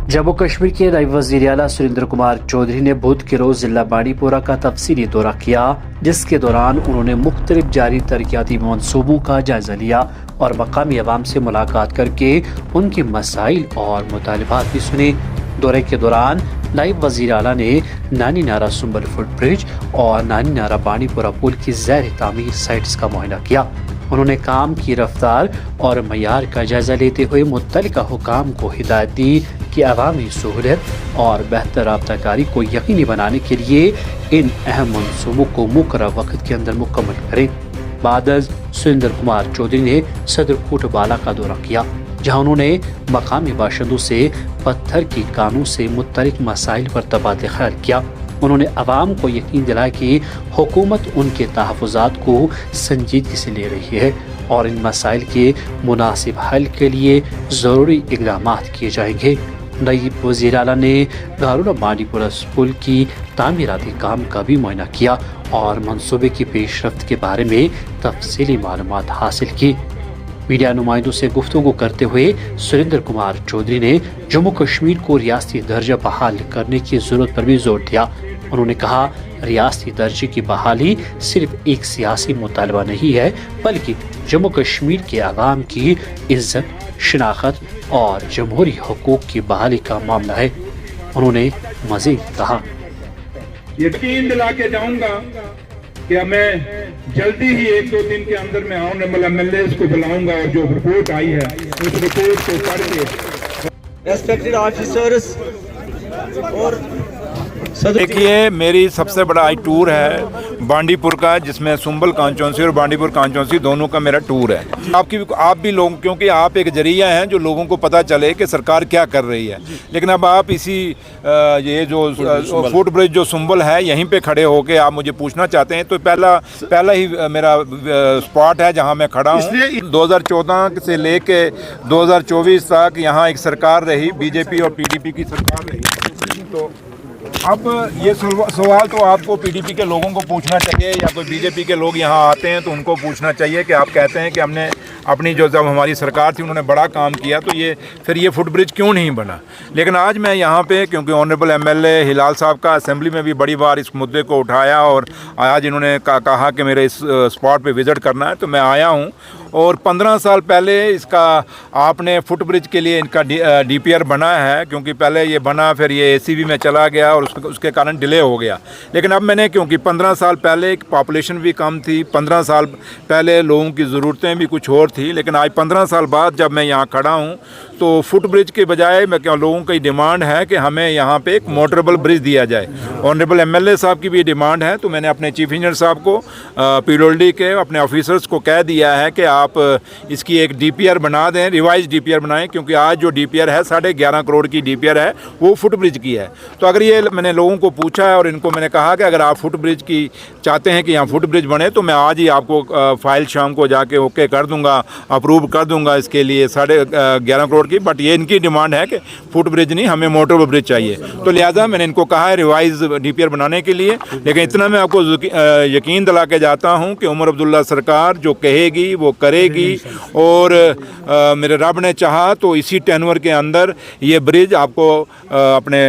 जम्मू कश्मीर के नायब वज़ीर आला सुरेंद्र कुमार चौधरी ने बुध के रोज जिला बांडीपोरा का तफसीली दौरा किया, जिसके दौरान उन्होंने मुख्तलिफ जारी तरक्याती मंसूबों का जायजा लिया और मकामी अवाम से मुलाकात करके उनके मसाइल और मुतालिबात भी सुने। दौरे के दौरान नायब वज़ीर आला ने नानी नारा सुंबल फुट ब्रिज और नानी नारा बांडीपोरा पुल की ज़ैर तामीर साइट्स का मुआयना किया। उन्होंने काम की रफ्तार और मयार का जायजा लेते हुए मुत्तलिका हुकाम को हिदायत दी कि अवामी सहूलियत और बेहतर राबताकारी को यकीनी बनाने के लिए इन अहम मंसूबों को मुकर्रर वक्त के अंदर मुकम्मल करें। बाद सुरेंद्र कुमार चौधरी ने सदर कोटबाला का दौरा किया, जहां उन्होंने मकामी बाशिंदों से पत्थर की कानों से मुत्तलिक मसाइल पर तबादला ख्याल किया। उन्होंने अवाम को यकीन दिलाया कि हुकूमत उनके तहफ़्फ़ुज़ात को संजीदगी से ले रही है और इन मसाइल के मुनासिब हल के लिए ज़रूरी इक़दामात किए जाएंगे। नायब वज़ीर आला ने गारुला बांडीपोरा पुल की तामीराती काम का भी मुआयना किया और मंसूबे की पेशरफ्त के बारे में तफसीली मालूमात हासिल की। मीडिया नुमाइंदों से गुफ्तगू करते हुए सुरेंद्र कुमार चौधरी ने जम्मू कश्मीर को रियासती दर्जा बहाल करने की ज़रूरत पर भी जोर दिया। उन्होंने कहा, रियासती दर्जे की बहाली सिर्फ एक सियासी मुतालबा नहीं है, बल्कि जम्मू कश्मीर के अवाम की इज्जत, शनाख्त और जमहूरी हकूक़ की बहाली का मामला है। उन्होंने मज़ीद कहा, यकीन दिला के जाऊंगा कि मैं जल्दी ही 1-2 दिन के अंदर में ऑनरेबल एमएलए को बुलाऊंगा और जो रिपोर्ट आई है उस रिपोर्ट को पढ़ के रेस्पेक्टेड ऑफिसर्स और देखिए, मेरी सबसे बड़ा आज टूर है बांडीपुर का, जिसमें सुंबल कांचौंसी और बांडीपुर कांचौंसी दोनों का मेरा टूर है। आप भी लोग, क्योंकि आप एक जरिया हैं जो लोगों को पता चले कि सरकार क्या कर रही है। लेकिन अब आप इसी ये जो फुट ब्रिज जो सुंबल है यहीं पे खड़े होके आप मुझे पूछना चाहते हैं, तो पहला ही मेरा स्पॉट है जहां मैं खड़ा हूं। 2014 से लेके 2024 तक यहाँ एक सरकार रही, बीजेपी और पीडीपी की सरकार रही। तो अब ये सवाल तो आपको पीडीपी के लोगों को पूछना चाहिए, या कोई बीजेपी के लोग यहाँ आते हैं तो उनको पूछना चाहिए कि आप कहते हैं कि हमने अपनी जब हमारी सरकार थी उन्होंने बड़ा काम किया, तो ये फुट ब्रिज क्यों नहीं बना। लेकिन आज मैं यहाँ पे, क्योंकि ऑनरेबल एमएलए हिलाल साहब का असेंबली में भी बड़ी बार इस मुद्दे को उठाया और आज इन्होंने कहा कि मेरे इस स्पॉट पे विज़िट करना है, तो मैं आया हूँ। और 15 साल पहले इसका आपने फुट ब्रिज के लिए इनका डीपीआर बना है, क्योंकि पहले ये बना फिर ये एसीबी में चला गया और उसके कारण डिले हो गया। लेकिन अब मैंने, क्योंकि 15 साल पहले पॉपुलेशन भी कम थी, 15 साल पहले लोगों की ज़रूरतें भी कुछ और थी, लेकिन आज 15 साल बाद जब मैं यहाँ खड़ा हूँ तो फुट ब्रिज के बजाय मैं क्या, लोगों की डिमांड है कि हमें यहाँ पे एक मोटरेबल ब्रिज दिया जाए। ऑनरेबल एमएलए साहब की भी डिमांड है, तो मैंने अपने चीफ इंजीनियर साहब को, पीडब्ल्यूडी के अपने ऑफिसर्स को कह दिया है कि आप इसकी एक डीपीआर बना दें, रिवाइज डीपीआर बनाएं, क्योंकि आज जो डीपीआर है 11.5 करोड़ की डीपीआर है, वो फुट ब्रिज की है। तो अगर ये मैंने लोगों को पूछा है और इनको मैंने कहा कि अगर आप फुट ब्रिज की चाहते हैं कि यहाँ फुट ब्रिज बने, तो मैं आज ही आपको फाइल शाम को जाके ओके कर दूंगा, अप्रूव कर दूंगा इसके लिए 11.5 करोड़ की। बट ये इनकी डिमांड है कि फुट ब्रिज नहीं, हमें मोटरेबल ब्रिज चाहिए। तो लिहाजा मैंने इनको कहा है रिवाइज डीपीआर बनाने के लिए। लेकिन इतना मैं आपको यकीन दिला के जाता हूँ कि उमर अब्दुल्ला सरकार जो कहेगी वो करेगी, और मेरे रब ने चाहा तो इसी टेनवर के अंदर ये ब्रिज आपको अपने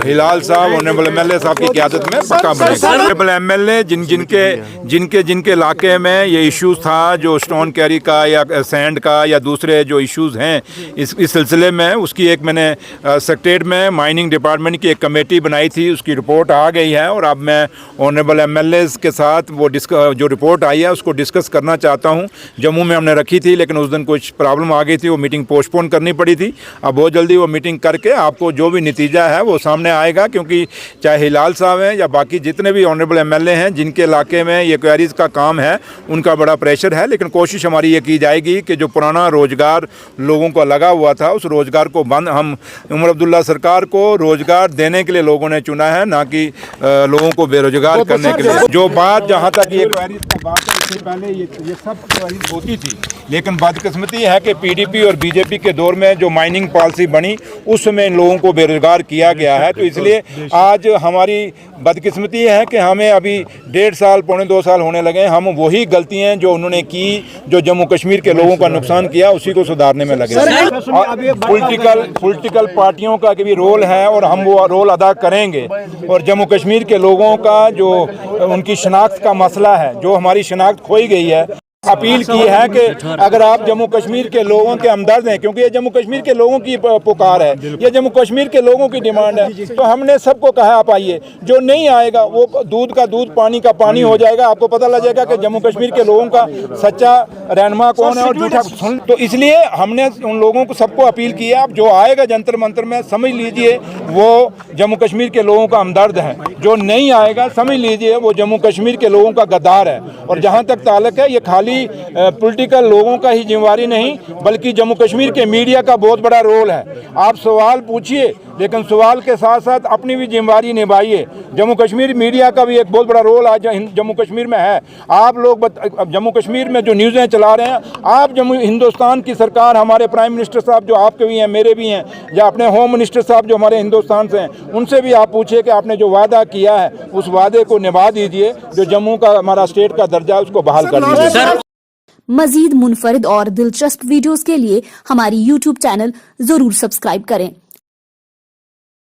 हिलाल साहब, ऑनरेबल एमएलए साहब की क़यादत में पक्का बनेगा। ऑनरेबल एमएलए जिनके इलाके में ये इश्यूज़ था, जो स्टोन कैरी का या सैंड का या दूसरे जो इश्यूज़ हैं, इस सिलसिले में उसकी एक मैंने सेक्रेटरीट में माइनिंग डिपार्टमेंट की एक कमेटी बनाई थी, उसकी रिपोर्ट आ गई है। और अब मैं ऑनरेबल एमएलए के साथ वो जो रिपोर्ट आई है उसको डिस्कस करना चाहता हूँ। जम्मू में हमने रखी थी, लेकिन उस दिन कुछ प्रॉब्लम आ गई थी, वो मीटिंग पोस्टपोन करनी पड़ी थी। अब बहुत जल्दी वो मीटिंग करके आपको जो भी नतीजा है वो सामने आएगा, क्योंकि चाहे हिलाल साहब हैं या बाकी जितने भी ऑनरेबल एमएलए हैं जिनके इलाके में ये क्वेरीज का काम है, उनका बड़ा प्रेशर है। लेकिन कोशिश हमारी ये की जाएगी कि जो पुराना रोज़गार लोगों को लगा हुआ था, उस रोज़गार को बंद, हम उमर अब्दुल्ला सरकार को रोज़गार देने के लिए लोगों ने चुना है, ना कि लोगों को बेरोजगार करने के लिए। जो बात, जहाँ तक ये क्वेरीज का बात है, इससे पहले ये सब क्वेरीज होती थी, लेकिन बदकिस्मती है कि पीडीपी और बीजेपी के दौर में जो माइनिंग पॉलिसी बनी उस समय इन लोगों को बेरोजगार किया गया है। तो इसलिए आज हमारी बदकिस्मती है कि हमें अभी 1.5 साल, 2.25 साल होने लगे, हम वही गलतियां जो उन्होंने की, जो जम्मू कश्मीर के लोगों का नुकसान किया, उसी को सुधारने में लगे। पॉलिटिकल पार्टियों का भी रोल है और हम वो रोल अदा करेंगे। और जम्मू कश्मीर के लोगों का जो उनकी शनाख्त का मसला है, जो हमारी शनाख्त खोई गई है, अपील की है कि अगर आप जम्मू कश्मीर के लोगों के हमदर्द हैं, क्योंकि ये जम्मू कश्मीर के लोगों की पुकार है, ये जम्मू कश्मीर के लोगों की डिमांड है, तो हमने सबको कहा आप आइए। जो नहीं आएगा वो दूध का दूध पानी का पानी हो जाएगा। आपको पता लग जाएगा कि जम्मू कश्मीर के लोगों का सच्चा रहनुमा कौन है और झूठा। तो इसलिए हमने उन लोगों को सबको अपील की है, आप जो आएगा जंतर मंतर में समझ लीजिए वो जम्मू कश्मीर के लोगों का हमदर्द है, जो नहीं आएगा समझ लीजिए वो जम्मू कश्मीर के लोगों का गद्दार है। और जहाँ तक ताल्लुक है, ये खाली पॉलिटिकल लोगों का ही जिम्मेवारी नहीं बल्कि जम्मू कश्मीर के मीडिया का बहुत बड़ा रोल है। आप सवाल पूछिए लेकिन सवाल के साथ साथ अपनी भी जिम्मेवारी निभाइए। जम्मू कश्मीर मीडिया का भी एक बहुत बड़ा रोल आज जम्मू कश्मीर में है। आप लोग जम्मू कश्मीर में जो न्यूज़ें चला रहे हैं, आप हिंदुस्तान की सरकार, हमारे प्राइम मिनिस्टर साहब जो आपके भी हैं मेरे भी हैं, या अपने होम मिनिस्टर साहब जो हमारे हिंदुस्तान से हैं, उनसे भी आप पूछिए कि आपने जो वादा किया है उस वादे को निभा दीजिए। जो जम्मू का हमारा स्टेट का दर्जा है उसको बहाल कर दीजिए। मजीद मुनफरिद और दिलचस्प वीडियोस के लिए हमारी YouTube चैनल जरूर सब्सक्राइब करें।